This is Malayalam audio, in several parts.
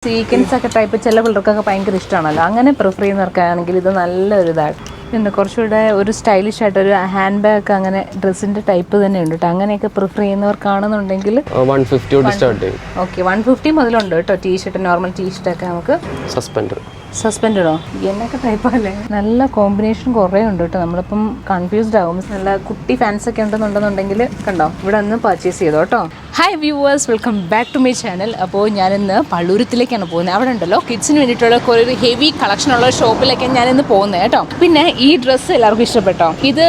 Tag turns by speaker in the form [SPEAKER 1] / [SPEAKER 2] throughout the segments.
[SPEAKER 1] സീക്വൻസ് ഒക്കെ ടൈപ്പ് ചില പിള്ളേർക്കൊക്കെ ഭയങ്കര ഇഷ്ടമാണല്ലോ. അങ്ങനെ പ്രിഫർ ചെയ്യുന്നവർക്കാണെങ്കിൽ ഇത് നല്ലൊരു ഇതാണ്. പിന്നെ കുറച്ചുകൂടെ ഒരു സ്റ്റൈലിഷ് ആയിട്ട് ഒരു ഹാൻഡ് ബാഗ് അങ്ങനെ ഡ്രസ്സിന്റെ ടൈപ്പ് തന്നെ ഉണ്ട് കേട്ടോ. അങ്ങനെയൊക്കെ പ്രിഫർ ചെയ്യുന്നവർക്കാണെന്നുണ്ടെങ്കിൽ 150 150 മുതലുണ്ട് കേട്ടോ. ടീഷർട്ട്, നോർമൽ ടീഷർട്ട് ഒക്കെ നമുക്ക് സസ്പെൻഡഡോ എന്നൊക്കെ ടൈപ്പല്ലേ. നല്ല കോമ്പിനേഷൻ കുറേ ഉണ്ട് കേട്ടോ. നമ്മളിപ്പം കൺഫ്യൂസ്ഡ് ആവും. നല്ല കുട്ടി ഫാൻസ് ഒക്കെ ഉണ്ടെന്നുണ്ടെന്നുണ്ടെങ്കിൽ കണ്ടോ ഇവിടെ ഒന്ന് പർച്ചേസ് ചെയ്തോ കേട്ടോ. Hi viewers, welcome back to my channel. അപ്പോൾ ഞാനിന്ന് പള്ളൂരത്തിലേക്കാണ് പോകുന്നത്. അവിടെ ഉണ്ടല്ലോ കിഡ്സിന് വേണ്ടിയിട്ടുള്ള കുറേ ഹെവി കളക്ഷൻ ഉള്ള ഷോപ്പിലേക്കാണ് ഞാനിന്ന് പോകുന്നത് കേട്ടോ. പിന്നെ ഈ ഡ്രസ്സ് എല്ലാവർക്കും ഇഷ്ടപ്പെട്ടോ? ഇത്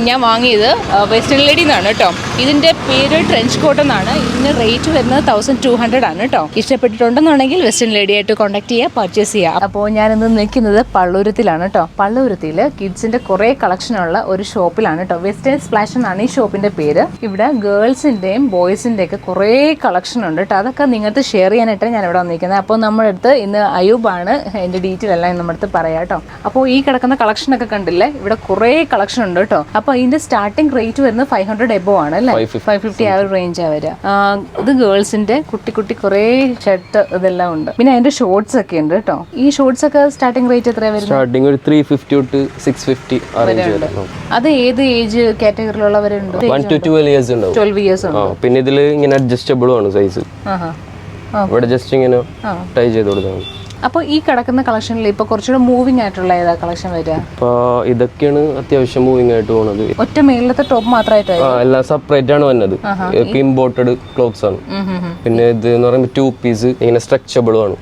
[SPEAKER 1] ഞാൻ വാങ്ങിയത് വെസ്റ്റേൺ ലേഡിയിൽ നിന്നാണ് കേട്ടോ. ഇതിൻ്റെ പേര് ട്രെഞ്ച് കോട്ട് എന്നാണ്. ഇതിന് റേറ്റ് വരുന്നത് 1200 ആണ് കേട്ടോ. ഇഷ്ടപ്പെട്ടിട്ടുണ്ടെന്നുണ്ടെങ്കിൽ വെസ്റ്റേൺ ലേഡിയായിട്ട് കോൺടാക്ട് ചെയ്യുക, പർച്ചേസ് ചെയ്യുക. അപ്പോൾ ഞാനിന്ന് നിൽക്കുന്നത് പള്ളൂരത്തിലാണ് കേട്ടോ. പള്ളൂരത്തിൽ കിഡ്സിൻ്റെ കുറേ കളക്ഷനുള്ള ഒരു ഷോപ്പിലാണ് കേട്ടോ. വെസ്റ്റേൺ സ്പ്ലാഷ് എന്നാണ് ഈ ഷോപ്പിൻ്റെ പേര്. ഇവിടെ ഗേൾസിൻ്റെയും ബോയ്സിൻ്റെ ഒക്കെ കുറേ കളക്ഷൻ ഉണ്ട് കേട്ടോ. അതൊക്കെ നിങ്ങൾക്ക് ഷെയർ ചെയ്യാനായിട്ടാണ് ഞാൻ ഇവിടെ വന്നിരിക്കുന്നത്. അപ്പോൾ നമ്മുടെ അടുത്ത് ഇന്ന് അയൂബാണ് എൻ്റെ ഡീറ്റെയിൽ എല്ലാം നമ്മുടെ അടുത്ത് പറയാം കേട്ടോ. അപ്പോൾ ഈ കിടക്കുന്ന കളക്ഷനൊക്കെ കണ്ടില്ലേ, ഇവിടെ കുറേ കളക്ഷൻ ഉണ്ട് കേട്ടോ. അപ്പോൾ ഇതിൻ്റെ സ്റ്റാർട്ടിംഗ് റേറ്റ് വരുന്നത് 500 എബോ ആണ് അല്ലേ, 550 ആ ഒരു റേഞ്ചാണ് വരിക. ഇത് ഗേൾസിൻ്റെ കുട്ടി കുട്ടി കുറേ ഷർട്ട് ഇതെല്ലാം ഉണ്ട്. പിന്നെ അതിൻ്റെ ഷോർട്സ് ഒക്കെ ഉണ്ട് കേട്ടോ. ഈ ഷോർട്സ് ഒക്കെ സ്റ്റാർട്ടിംഗ് റേറ്റ് എത്രയാണ് വരുന്നത്?
[SPEAKER 2] സ്റ്റാർട്ടിംഗ് ഒരു 350 to 650
[SPEAKER 1] അത് ഏത് ഏജ് കാറ്റഗറിയിലുള്ളവരുണ്ട്?
[SPEAKER 2] 1 to 12 ഇയേഴ്സ് ഉണ്ടാവും. 12
[SPEAKER 1] ഇയേഴ്സ് ഉണ്ട്.
[SPEAKER 2] പിന്നെ ഇതിൽ ഇങ്ങനെ അഡ്ജസ്റ്റബിൾ ആണ് സൈസ്. ഇവിടെ ജസ്റ്റ് ഇങ്ങനെ ടൈ ചെയ്ത് കൊടുത്താണ്.
[SPEAKER 1] അപ്പോൾ ഈ കിടക്കുന്ന കളക്ഷനിൽ ഇപ്പൊ കുറച്ചുകൂടെ മൂവിംഗ് ആയിട്ടുള്ള ഏതാ കളക്ഷൻ വരിക?
[SPEAKER 2] ഇതൊക്കെയാണ് അത്യാവശ്യം മൂവിംഗ് ആയിട്ട് പോകുന്നത്.
[SPEAKER 1] ഒറ്റ മേലത്തെ ടോപ്പ് മാത്രമായിട്ട്
[SPEAKER 2] എല്ലാം സെപ്പറേറ്റ് ആണ് വന്നത്. ഇമ്പോർട്ടഡ് ക്ലോത്ത്സ് ആണ്. പിന്നെ ഇത് എന്ന് പറയുമ്പോൾ 2 പീസ് ഇങ്ങനെ സ്ട്രെച്ചബിളും ആണ്.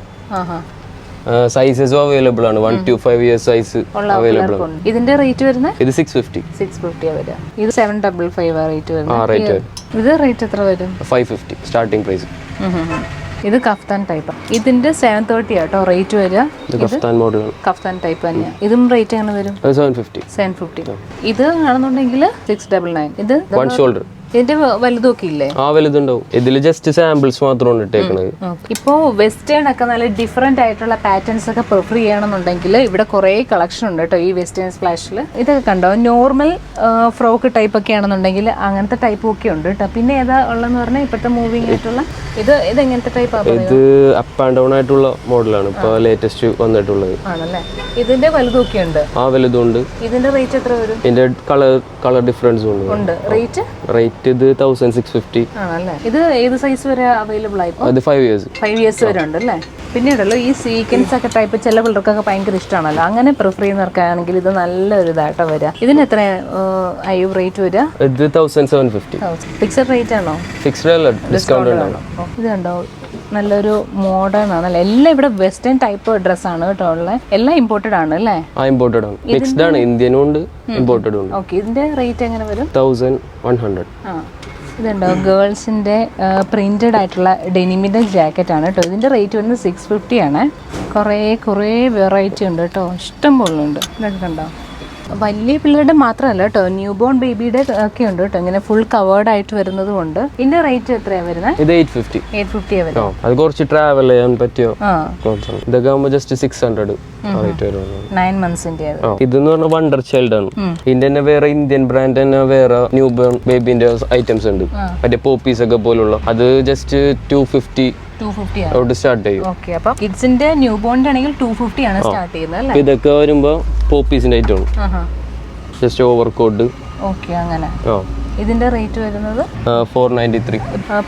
[SPEAKER 2] സൈസസും അവൈലബിൾ ആണ്. 1 to 5 ഇയേഴ്സ് സൈസ് അവൈലബിൾ ആണ്.
[SPEAKER 1] ഇതിന്റെ റേറ്റ് വരുന്നത്
[SPEAKER 2] ഇത് 650
[SPEAKER 1] വരിക. ഇത് 755 റേറ്റ് വരുന്നത്. ഇത് റേറ്റ് എത്ര വരും?
[SPEAKER 2] 550 സ്റ്റാർട്ടിംഗ് പ്രൈസ്.
[SPEAKER 1] ഇത് കഫ്താൻ ടൈപ്പ്. ഇതിന്റെ 730 ആട്ടോ റേറ്റ് വരിക.
[SPEAKER 2] കഫ്താൻ മോഡൽ,
[SPEAKER 1] കഫ്താൻ ടൈപ്പ് തന്നെയാണ്. ഇതും റേറ്റ് എങ്ങനെ വരും? 750. ഇത് ആണെന്നുണ്ടെങ്കിൽ 699. ഇത്
[SPEAKER 2] 1 ഷോൾഡർ.
[SPEAKER 1] ഇതിന്റെ വലുതൊക്കെ ഇല്ലേ?
[SPEAKER 2] വലുതുണ്ടാവും. ഇതില് ജസ്റ്റ് സാമ്പിൾസ് മാത്രമാണ് ഇട്ടേക്കുന്നത്.
[SPEAKER 1] ഇപ്പോ വെസ്റ്റേൺ ഒക്കെ നല്ല ഡിഫറെന്റ് ആയിട്ടുള്ള പാറ്റേൺസ് ഒക്കെ പ്രിഫർ ചെയ്യണമെന്നുണ്ടെങ്കിൽ ഇവിടെ കുറെ കളക്ഷൻ ഉണ്ട് കേട്ടോ. ഈ വെസ്റ്റേൺ സ്പ്ലാഷിൽ ഇതൊക്കെ കണ്ടോ. നോർമൽ ഫ്രോക്ക് ടൈപ്പ് ഒക്കെ ആണെന്നുണ്ടെങ്കിൽ അങ്ങനത്തെ ടൈപ്പും ഒക്കെ ഉണ്ട് കേട്ടോ. പിന്നെ ഏതാ ഉള്ളതെന്ന് പറഞ്ഞാൽ ഇപ്പോഴത്തെ മൂവിങ് ആയിട്ടുള്ള ഇത് എങ്ങനത്തെ ടൈപ്പ്?
[SPEAKER 2] ഇത് അപ്പ് ആൻഡ് ഡൗൺ ആയിട്ടുള്ള മോഡലാണ് ഇപ്പൊ ലേറ്റസ്റ്റ് വന്നിട്ടുള്ളത്.
[SPEAKER 1] ആണല്ലേ. ഇതിന്റെ വലുതൊക്കെ ഉണ്ട്.
[SPEAKER 2] വലുതുണ്ട്.
[SPEAKER 1] ഇതിന്റെ റേറ്റ് എത്ര വരും?
[SPEAKER 2] ഇതിന്റെ കളർ ഡിഫറൻസ് ഉണ്ട്. റേറ്റ് ഇത് 1650
[SPEAKER 1] ആണല്ലേ. ഇത് ഏത് സൈസ് വരെ അവൈലബിൾ ആയി?
[SPEAKER 2] അത് 5 ഇയേഴ്സ്
[SPEAKER 1] വരെ ഉണ്ട് അല്ലേ. പിന്നെ ഉണ്ടല്ലോ ഈ സീക്വൻസ് ഒക്കെ ടൈപ്പ് ചില പിള്ളേർക്കൊക്കെ ഭയങ്കര ഇഷ്ടമാണല്ലോ. അങ്ങനെ പ്രിഫർ ചെയ്യുന്നവർക്കാണെങ്കിൽ ഇത് നല്ലൊരു ഇതായിട്ടാ വരിക. ഇതിന് എത്ര അയ്യോ റേറ്റ് വരിക?
[SPEAKER 2] ഇത് 1750.
[SPEAKER 1] ഫിക്സഡ് റേറ്റ് ആണോ?
[SPEAKER 2] ഫിക്സ്ഡ് അല്ല, ഡിസ്കൗണ്ട് ആണ്.
[SPEAKER 1] ഇത് കണ്ടോ, നല്ലൊരു മോഡേൺ ആണല്ലേ. എല്ലാം ഇവിടെ വെസ്റ്റേൺ ടൈപ്പ് ഡ്രസ്സാണ് കേട്ടോ ഉള്ളത്. എല്ലാം ഇമ്പോർട്ടഡ് ആണ് അല്ലേ?
[SPEAKER 2] ഇമ്പോർട്ടഡ് ആണ്. മിക്സ്ഡ് ആണ്. ഇന്ത്യനും ഉണ്ട്, ഇമ്പോർട്ടഡും ഉണ്ട്.
[SPEAKER 1] ഓക്കെ. ഇതിന്റെ റേറ്റ് എങ്ങനെ വരും?
[SPEAKER 2] 1100.
[SPEAKER 1] ഇതുണ്ടോ ഗേൾസിന്റെ പ്രിന്റഡ് ആയിട്ടുള്ള ഡെനിമിന്റെ ജാക്കറ്റ് ആണ് കേട്ടോ. ഇതിന്റെ റേറ്റ് വരുന്നത് 650 ആണ്. കുറേ വെറൈറ്റി ഉണ്ട് കേട്ടോ. ഇഷ്ടം പോലെ ഉണ്ട്. ഇതൊക്കെ കണ്ടോ. വലിയ പിള്ളേരുടെ മാത്രമല്ല കേട്ടോ, ന്യൂ ബോൺ ബേബിയുടെ ഒക്കെ ഉണ്ട് കേട്ടോ. ഇങ്ങനെ ഫുൾ കവേർഡ് ആയിട്ട് വരുന്നതും ഉണ്ട്. ഇതിന്റെ റേറ്റ് എത്രയാണ് വരുന്നത്?
[SPEAKER 2] ഇത് 850
[SPEAKER 1] വരും.
[SPEAKER 2] അത് കുറച്ച് ട്രാവൽ ചെയ്യാൻ പറ്റിയോ ഇതൊക്കെ ആകുമ്പോൾ ജസ്റ്റ് 600
[SPEAKER 1] 9 മന്ത്സിന്റെ.
[SPEAKER 2] ഇതെന്ന് പറഞ്ഞാൽ വണ്ടർ ചൈൽഡ് ആണ്. ഇതിന്റെ തന്നെ വേറെ ഇന്ത്യൻ ബ്രാൻഡ് തന്നെ വേറെ ന്യൂ ബോൺ ബേബിന്റെ ഐറ്റംസ് ഉണ്ട്. മറ്റേ പോപ്പീസ് ഒക്കെ പോലുള്ള. അത് ജസ്റ്റ് 250 സ്റ്റാർട്ട് ചെയ്യും.
[SPEAKER 1] ഓക്കെ. അപ്പോൾ കിഡ്സിന്റെ ന്യൂ ബോണിന്റെ ആണെങ്കിൽ 250 ആണ് സ്റ്റാർട്ട് ചെയ്യുന്നത് അല്ലേ?
[SPEAKER 2] ഇതൊക്കെ വരുമ്പോ പോപ്പീസിന്റെ ഐറ്റം ആണ്. Just overcoat.
[SPEAKER 1] ഓക്കെ. അങ്ങനെ ഇതിന്റെ റേറ്റ് വരുന്നത്
[SPEAKER 2] 493.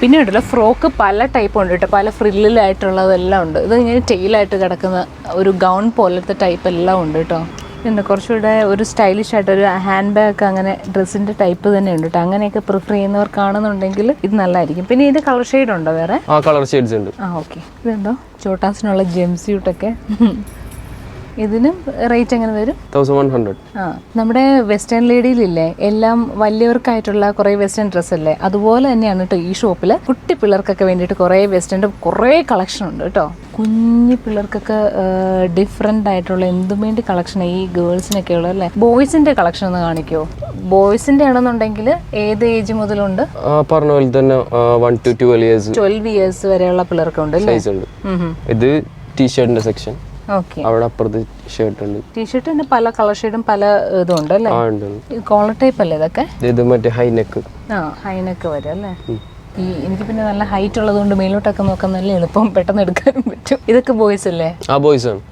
[SPEAKER 1] പിന്നെ ഉണ്ടല്ലോ ഫ്രോക്ക് പല ടൈപ്പ് ഉണ്ട് കേട്ടോ. പല ഫ്രില്ലിലായിട്ടുള്ളതെല്ലാം ഉണ്ട്. ഇത് ഇങ്ങനെ ടെയിലായിട്ട് കിടക്കുന്ന ഒരു ഗൗൺ പോലത്തെ ടൈപ്പ് എല്ലാം ഉണ്ട് കേട്ടോ. പിന്നെ കുറച്ചുകൂടെ ഒരു സ്റ്റൈലിഷ് ആയിട്ട് ഒരു ഹാൻഡ് ബാഗ് അങ്ങനെ ഡ്രസ്സിന്റെ ടൈപ്പ് തന്നെ ഉണ്ട് കേട്ടോ. അങ്ങനെയൊക്കെ പ്രിഫർ ചെയ്യുന്നവർക്കാണെന്നുണ്ടെങ്കിൽ ഇത് നല്ലതായിരിക്കും. പിന്നെ ഇതിന്റെ കളർ ഷെയ്ഡ് ഉണ്ടോ വേറെ?
[SPEAKER 2] കളർ ഷെയ്ഡ്സ് ഉണ്ട്.
[SPEAKER 1] ഓക്കെ. ഇതുണ്ടോ ചോട്ടാസിനുള്ള ജെംസ്യൂട്ടൊക്കെ. ഇതിനും റേറ്റ് എങ്ങനെ വരും?
[SPEAKER 2] 1100.
[SPEAKER 1] നമ്മുടെ വെസ്റ്റേൺ ലേഡിയിലില്ലേ എല്ലാം വലിയവർക്കായിട്ടുള്ള കുറേ വെസ്റ്റേൺ ഡ്രസ്സ് അല്ലേ, അതുപോലെ തന്നെയാണ് കേട്ടോ ഈ ഷോപ്പിൽ. കുട്ടി പിള്ളേർക്കൊക്കെ വേണ്ടിയിട്ട് കുറേ വെസ്റ്റേണിൻ്റെ കുറേ കളക്ഷൻ ഉണ്ട് കേട്ടോ. കുഞ്ഞു പിള്ളേർക്കൊക്കെ ഡിഫറെൻ്റ് ആയിട്ടുള്ള എന്തും വേണ്ടി കളക്ഷൻ ഈ ഗേൾസിനൊക്കെ ഉള്ളത് അല്ലേ. ബോയ്സിന്റെ കളക്ഷൻ ഒന്ന് കാണിക്കുമോ? ബോയ്സിന്റെ ആണെന്നുണ്ടെങ്കിൽ ഏത് ഏജ് മുതലുണ്ട്?
[SPEAKER 2] പറഞ്ഞ പോലെ തന്നെ 1 to 12
[SPEAKER 1] ഇയേഴ്സ് വരെയുള്ള പിള്ളേർക്കുണ്ട്.
[SPEAKER 2] ഇത് ടീഷർട്ടിന്റെ സെക്ഷൻ.
[SPEAKER 1] അവിടെ
[SPEAKER 2] അപ്പുറത്ത് ഷർട്ട് ഉണ്ട്.
[SPEAKER 1] ടീഷർട്ടിന്റെ പല കളർ ഷെയ്ഡും പല ഇതും ഉണ്ട് അല്ലേ. കോളർ ടൈപ്പ് അല്ലേ ഇതൊക്കെ?
[SPEAKER 2] ഇത് മറ്റേ ഹൈനെക്ക്.
[SPEAKER 1] ഹൈനെക്ക് വരും അല്ലേ. എനിക്ക് പിന്നെ നല്ല ഹൈറ്റ് ഉള്ളതുകൊണ്ട് മേലോട്ടൊക്കെ നോക്കാൻ നല്ല എളുപ്പം പെട്ടെന്ന് എടുക്കാനും പറ്റും. ഇതൊക്കെ ബോയ്സ് അല്ലേ?
[SPEAKER 2] ബോയ്സ് ആണ്.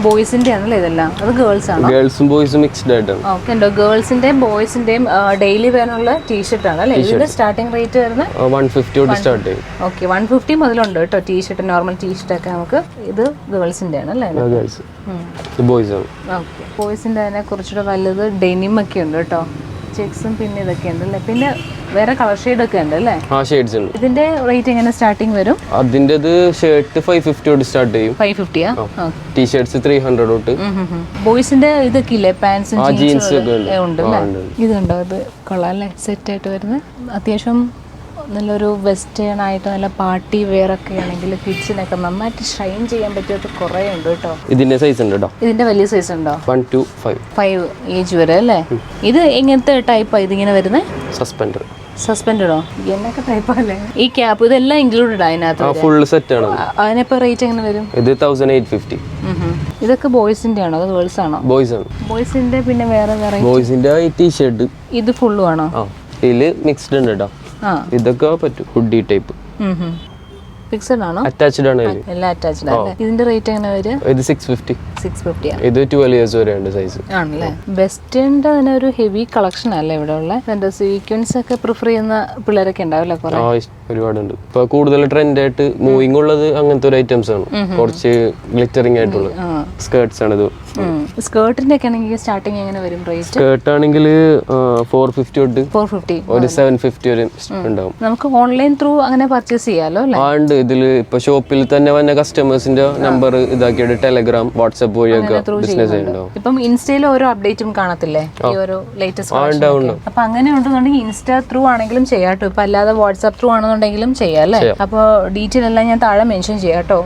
[SPEAKER 1] ബോയ്സിന്റെ ആണല്ലേ ഇതെല്ലാം? അത് ഗേൾസ് ആണോ?
[SPEAKER 2] ഗേൾസും ബോയ്സും മിക്സ്ഡ് ആയിട്ടാണ്.
[SPEAKER 1] ഓക്കെ ഉണ്ടോ? ഗേൾസിന്റെയും ബോയ്സിന്റെയും ഡെയിലി വേനുള്ള ടീഷർട്ട് ആണ് അല്ലേ? ഇതിന്റെ സ്റ്റാർട്ടിംഗ് റേറ്റ് വരുന്നത്
[SPEAKER 2] 150 തൊട്ട് സ്റ്റാർട്ട് ചെയ്യും.
[SPEAKER 1] ഓക്കെ, 150 മുതലുണ്ട് കേട്ടോ ടീഷർട്ട്, നോർമൽ ടീഷർട്ട് ഒക്കെ നമുക്ക്. ഇത് ഗേൾസിന്റെ ആണ് അല്ലേ?
[SPEAKER 2] ഗേൾസ്. ബോയ്സ് ആണ്.
[SPEAKER 1] ഓക്കെ, ബോയ്സിന്റെ തന്നെ കുറച്ചുകൂടെ വലുത് ഡെനിം ഒക്കെ ഉണ്ട് കേട്ടോ. ചെക്സും പിന്നെ ഇതൊക്കെ ഉണ്ട് അല്ലേ? പിന്നെ വേറെ കളർ ഷെയ്ഡ് ഒക്കെ ഉണ്ട് അല്ലേ?
[SPEAKER 2] ഷെയ്ഡ്സ് ഉണ്ട്.
[SPEAKER 1] ഇതിന്റെ റേറ്റ് എങ്ങനെ സ്റ്റാർട്ടിംഗ് വരും?
[SPEAKER 2] അതിന്റേത് ഷർട്ട് 550 തൊട്ട് സ്റ്റാർട്ട് ചെയ്യും.
[SPEAKER 1] 550
[SPEAKER 2] ടീഷർട്സ് 300 തൊട്ട്.
[SPEAKER 1] ബോയ്സിന്റെ ഇതൊക്കെ ഇല്ലേ? പാന്റ്സും
[SPEAKER 2] ജീൻസും ഒക്കെ
[SPEAKER 1] ഉണ്ട് അല്ലേ? ഇതുണ്ടോ? ഇത് കൊള്ളാം അല്ലേ? സെറ്റ് ആയിട്ട് വരുന്നത് അത്യാവശ്യം നല്ലൊരു വെസ്റ്റേൺ ആയിട്ട് നല്ല പാർട്ടി വെയർ ഒക്കെ ആണെങ്കിൽ കിഡ്സിനൊക്കെ നന്നായിട്ട് ഷൈൻ ചെയ്യാൻ പറ്റിയത് കുറേ ഉണ്ട് കേട്ടോ.
[SPEAKER 2] ഇതിന്റെ സൈസ് ഉണ്ട് കേട്ടോ.
[SPEAKER 1] ഇതിന്റെ വലിയ സൈസ് ഉണ്ടോ?
[SPEAKER 2] 1 to 5
[SPEAKER 1] ഏജ് വരെ അല്ലേ? ഇത് എങ്ങനത്തെ ടൈപ്പാണ് ഇതിങ്ങനെ വരുന്നത്? സസ്പെൻഡഡോ? എന്നൊക്കെ ടൈപ്പല്ലേ? ഈ ക്യാപ്പ് ഇതെല്ലാം ഇൻക്ലൂഡഡ് അതിനകത്ത്?
[SPEAKER 2] ഫുൾ സെറ്റ് ആണ്.
[SPEAKER 1] അതിനിപ്പോ റേറ്റ് എങ്ങനെ വരും?
[SPEAKER 2] ഇത് 1850.
[SPEAKER 1] ഇതൊക്കെ ബോയ്സിന്റെ ആണോ? അത് ഗേൾസ് ആണോ?
[SPEAKER 2] ബോയ്സ് ആണ്.
[SPEAKER 1] ബോയ്സിന്റെ പിന്നെ വേറെ വേറെ
[SPEAKER 2] ബോയ്സിന്റെ ഈ ടീഷർട്ട്
[SPEAKER 1] ഇത് ഫുള്ളും ആണോ?
[SPEAKER 2] ഇതില് മിക്സ്ഡ് ഉണ്ട് കേട്ടോ. ഇതൊക്കെ പറ്റും. Hoodie type.
[SPEAKER 1] ഫിക്സഡ് ആണോ?
[SPEAKER 2] അറ്റാച്ച്ഡ് ആണ്.
[SPEAKER 1] എല്ലാം അറ്റാച്ച്ഡ് ആണ്. ഇതിന്റെ റേറ്റ് എങ്ങനെ വരും?
[SPEAKER 2] ഇത് 650.
[SPEAKER 1] 650
[SPEAKER 2] ഇത് 12 ഇയേഴ്സ് വരെ ഉണ്ട് സൈസ്.
[SPEAKER 1] ആണല്ലേ? വെസ്റ്റേണിന്റെ തന്നെ ഒരു ഹെവി കളക്ഷൻ അല്ലേ ഇവിടെ ഉള്ള? സീക്വൻസ് ഒക്കെ പ്രിഫർ ചെയ്യുന്ന പിള്ളേരൊക്കെ ഉണ്ടാവില്ലേ?
[SPEAKER 2] ഒരുപാടുണ്ട്. ഇപ്പൊ കൂടുതൽ ട്രെൻഡ് ആയിട്ട് മൂവിംഗ് ഉള്ളത് അങ്ങനത്തെ ഒരു ഐറ്റംസ് ആണ്. കുറച്ച് ഗ്ലിറ്ററിംഗ് ആയിട്ടുള്ള സ്കേർട്സ് ആണ് ഇത്.
[SPEAKER 1] സ്കേർട്ടിന്റെ ഒക്കെ ആണെങ്കിൽ സ്റ്റാർട്ടിങ് എങ്ങനെ വരും റേറ്റ്?
[SPEAKER 2] സ്കേർട്ട് ആണെങ്കിൽ 450 തൊട്ട്
[SPEAKER 1] 450
[SPEAKER 2] ഒരു 750 വരെ ഉണ്ടാവും.
[SPEAKER 1] നമുക്ക് ഓൺലൈൻ ത്രൂ അങ്ങനെ പർച്ചേസ് ചെയ്യാലോ അല്ലേ?
[SPEAKER 2] ഉണ്ട്. ഇതില് ഇപ്പൊ ഷോപ്പിൽ തന്നെ വന്ന കസ്റ്റമേഴ്സിന്റെ നമ്പർ ഇതാക്കിയിട്ട് ടെലഗ്രാം, വാട്സ്ആപ്പ് വഴിയൊക്കെ ബിസിനസ് ഉണ്ടാവും.
[SPEAKER 1] ഇപ്പം ഇൻസ്റ്റയിൽ ഓരോ അപ്ഡേറ്റും കാണത്തില്ലേ? ഈ ഒരു ലേറ്റസ്റ്റ്. അപ്പൊ അങ്ങനെ ഉണ്ടെന്നുണ്ടെങ്കിൽ ഇൻസ്റ്റാ ത്രൂ ആണെങ്കിലും ചെയ്യാട്ടോ. ഇപ്പൊ അല്ലാതെ വാട്സ്ആപ്പ് ത്രൂ ആണെന്നുണ്ടെങ്കിലും ചെയ്യാം അല്ലേ? അപ്പോൾ ഡീറ്റെയിൽ എല്ലാം ഞാൻ താഴെ മെൻഷൻ ചെയ്യാം കേട്ടോ.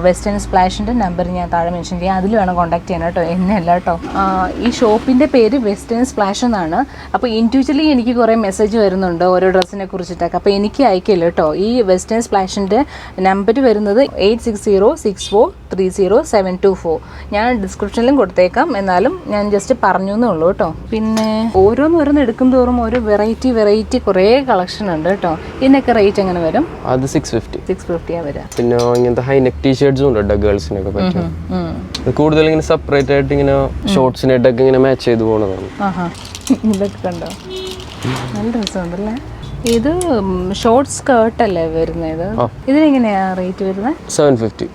[SPEAKER 1] വെസ്റ്റേൺ സ്പ്ലാഷിന്റെ നമ്പർ ഞാൻ താഴെ മെൻഷൻ ചെയ്യാം. അതിൽ വേണം കോൺടാക്ട് ചെയ്യാൻ കേട്ടോ, എന്നെ അല്ല കേട്ടോ. ഈ ഷോപ്പിന്റെ പേര് വെസ്റ്റേൺ സ്പ്ലാഷ് എന്നാണ്. അപ്പോൾ ഇൻഡിവിജ്വലി എനിക്ക് കുറേ മെസ്സേജ് വരുന്നുണ്ട് ഓരോ ഡ്രസ്സിനെ കുറിച്ചിട്ടൊക്കെ. അപ്പോൾ എനിക്ക് അയക്കില്ല കേട്ടോ. ഈ വെസ്റ്റേൺ സ്പ്ലാഷിന്റെ നമ്പർ വരുന്നത് 8660643074. ഞാൻ ഡിസ്ക്രിപ്ഷനിലും കൊടുത്തേക്കാം. എന്നാലും ഞാൻ ജസ്റ്റ് പറഞ്ഞു എന്നേ ഉള്ളൂ കേട്ടോ. പിന്നെ ഓരോന്ന് എടുക്കും തോറും ഒരു വെറൈറ്റി കുറേ കളക്ഷൻ ഉണ്ട് കേട്ടോ. ഇതിനൊക്കെ റേറ്റ് എങ്ങനെ വരും?
[SPEAKER 2] അത് 650
[SPEAKER 1] വരാം.
[SPEAKER 2] പിന്നെ ഇങ്ങനത്തെ ഹൈനെക്ക് ടീഷർട്സും ഉണ്ട് ഗേൾസിനൊക്കെ പറ്റും. കൂടുതൽ ഇങ്ങനെ സെപ്പറേറ്റ് ആയിട്ട് ഇങ്ങനെ ഷോർട്സിനായിട്ടൊക്കെ ഇങ്ങനെ മാച്ച് ചെയ്ത് പോണതാണ്.
[SPEAKER 1] ഇതൊക്കെ കണ്ടോ? നല്ല രസമുണ്ടല്ലേ? ഇത് ഷോർട്ട് സ്കേർട്ട് അല്ലേ വരുന്നത്? ഇതിനെങ്ങനെയാ റേറ്റ് വരുന്നത്? 750.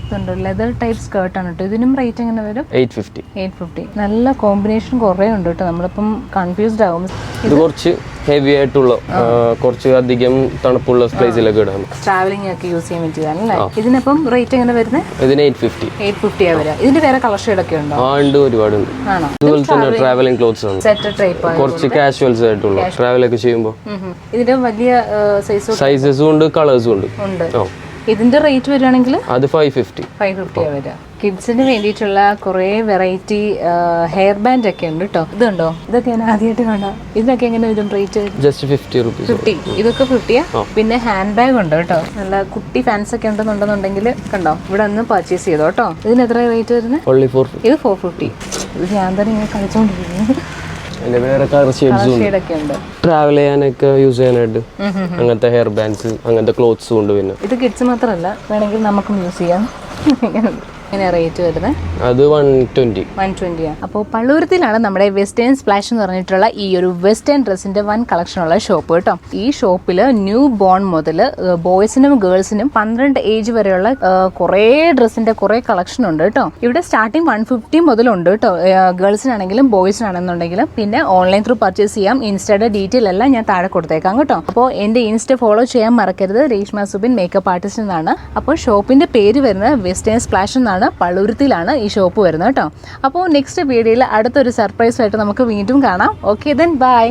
[SPEAKER 1] ഇതുണ്ടോ? ലെതർ ടൈപ്പ് സ്കേർട്ട് ആണ് കേട്ടോ. ഇതിനും റേറ്റ് എങ്ങനെ വരും? 850. നല്ല കോമ്പിനേഷൻ കുറേ ഉണ്ട് കേട്ടോ. നമ്മളിപ്പം കൺഫ്യൂസ്ഡ് ആവും.
[SPEAKER 2] ഇത് കുറച്ച് ഹെവി ആയിട്ടുള്ള കുറച്ച് അധികം തണുപ്പുള്ള പ്ലേസിലൊക്കെ ഇടാം.
[SPEAKER 1] ട്രാവലിംഗ് ഒക്കെ യൂസ് ചെയ്യാൻ പറ്റിയതാണല്ലേ? ഇതിനപ്പം റേറ്റ് എങ്ങനെ വരുന്നത്?
[SPEAKER 2] ഇതിന് 850
[SPEAKER 1] വരാം. ഇതിന്റെ വേറെ കളർ ഷെയ്ഡ് ഒക്കെ ഉണ്ടോ?
[SPEAKER 2] ഉണ്ട്, ഒരുപാടുണ്ട്. അതുപോലെ തന്നെ ട്രാവലിംഗ് ക്ലോത്ത്സ് ആണ്.
[SPEAKER 1] സെറ്റ് ടൈപ്പ്
[SPEAKER 2] കുറച്ച് കാഷ്വൽസ് ആയിട്ടുള്ള ട്രാവലൊക്കെ ചെയ്യുമ്പോൾ.
[SPEAKER 1] ഇതിന്റെ വലിയ
[SPEAKER 2] സൈസസും ഉണ്ട്, കളേഴ്സും ഉണ്ട്.
[SPEAKER 1] ഇതിന്റെ റേറ്റ് വരികയാണെങ്കിൽ
[SPEAKER 2] അത് 550
[SPEAKER 1] വരാം. കിഡ്സിന് വേണ്ടിയിട്ടുള്ള കുറേ വെറൈറ്റി ഹെയർ ബാൻഡ് ഒക്കെ ഉണ്ട് കേട്ടോ. ഇതുണ്ടോ? ഇതൊക്കെ ഞാൻ ആദ്യമായിട്ട് കണ്ടോ. ഇതിനൊക്കെ എങ്ങനെ വരും റേറ്റ്?
[SPEAKER 2] ജസ്റ്റ് 50.
[SPEAKER 1] ഇതൊക്കെ 50. പിന്നെ ഹാൻഡ് ബാഗ് ഉണ്ട് കേട്ടോ. നല്ല കുട്ടി ഫാൻസ് ഒക്കെ ഉണ്ടെന്നുണ്ടെങ്കിൽ കണ്ടോ, ഇവിടെ ഒന്ന് പർച്ചേസ് ചെയ്തോ കേട്ടോ. ഇതിന് എത്ര റേറ്റ് വരുന്നത്?
[SPEAKER 2] ഇത്
[SPEAKER 1] 450. ഇത് ഞാൻ തന്നെ ഇങ്ങനെ കളിച്ചോണ്ടിരിക്കുന്നു.
[SPEAKER 2] വേറെ ഷെയ്ഡൊക്കെ ഉണ്ട്. ട്രാവൽ ചെയ്യാനൊക്കെ യൂസ് ചെയ്യാനായിട്ട് അങ്ങനത്തെ ഹെയർ ബാൻഡ്സ്, അങ്ങനത്തെ ക്ലോത്ത്സും ഉണ്ട്. പിന്നെ
[SPEAKER 1] ഇത് കിഡ്സ് മാത്രമല്ല, വേണമെങ്കിൽ നമുക്കും യൂസ് ചെയ്യാം. എങ്ങനെയാ റേറ്റ് വരുന്നത്?
[SPEAKER 2] അത് 120.
[SPEAKER 1] അപ്പോൾ പള്ളുരുത്തിയിലാണ് നമ്മുടെ വെസ്റ്റേൺ സ്പ്ലാഷ് എന്ന് പറഞ്ഞിട്ടുള്ള ഈ ഒരു വെസ്റ്റേൺ ഡ്രസ്സിന്റെ വൻ കളക്ഷൻ ഉള്ള ഷോപ്പ് കേട്ടോ. ഈ ഷോപ്പിൽ ന്യൂ ബോൺ മുതൽ ബോയ്സിനും ഗേൾസിനും 12 ഏജ് വരെയുള്ള കുറേ ഡ്രസ്സിന്റെ കുറേ കളക്ഷൻ ഉണ്ട് കേട്ടോ. ഇവിടെ സ്റ്റാർട്ടിങ് 150 മുതലുണ്ട് കേട്ടോ, ഗേൾസിനാണെങ്കിലും ബോയ്സിനാണെന്നുണ്ടെങ്കിലും. പിന്നെ ഓൺലൈൻ ത്രൂ പർച്ചേസ് ചെയ്യാം. ഇൻസ്റ്റയുടെ ഡീറ്റെയിൽ എല്ലാം ഞാൻ താഴെ കൊടുത്തേക്കാം കേട്ടോ. അപ്പോൾ എൻ്റെ ഇൻസ്റ്റ ഫോളോ ചെയ്യാൻ മറക്കരുത്. രേഷ്മ സുബിൻ മേക്കപ്പ് ആർട്ടിസ്റ്റ് എന്നാണ്. അപ്പോൾ ഷോപ്പിന്റെ പേര് വരുന്നത് വെസ്റ്റേൺ സ്പ്ലാഷ് എന്നാണ്. പള്ളൂരുത്തിയിലാണ് ഈ ഷോപ്പ് വരുന്നത് കേട്ടോ. അപ്പോൾ നെക്സ്റ്റ് വീഡിയോയിൽ അടുത്തൊരു സർപ്രൈസ് ആയിട്ട് നമുക്ക് വീണ്ടും കാണാം. Okay then bye.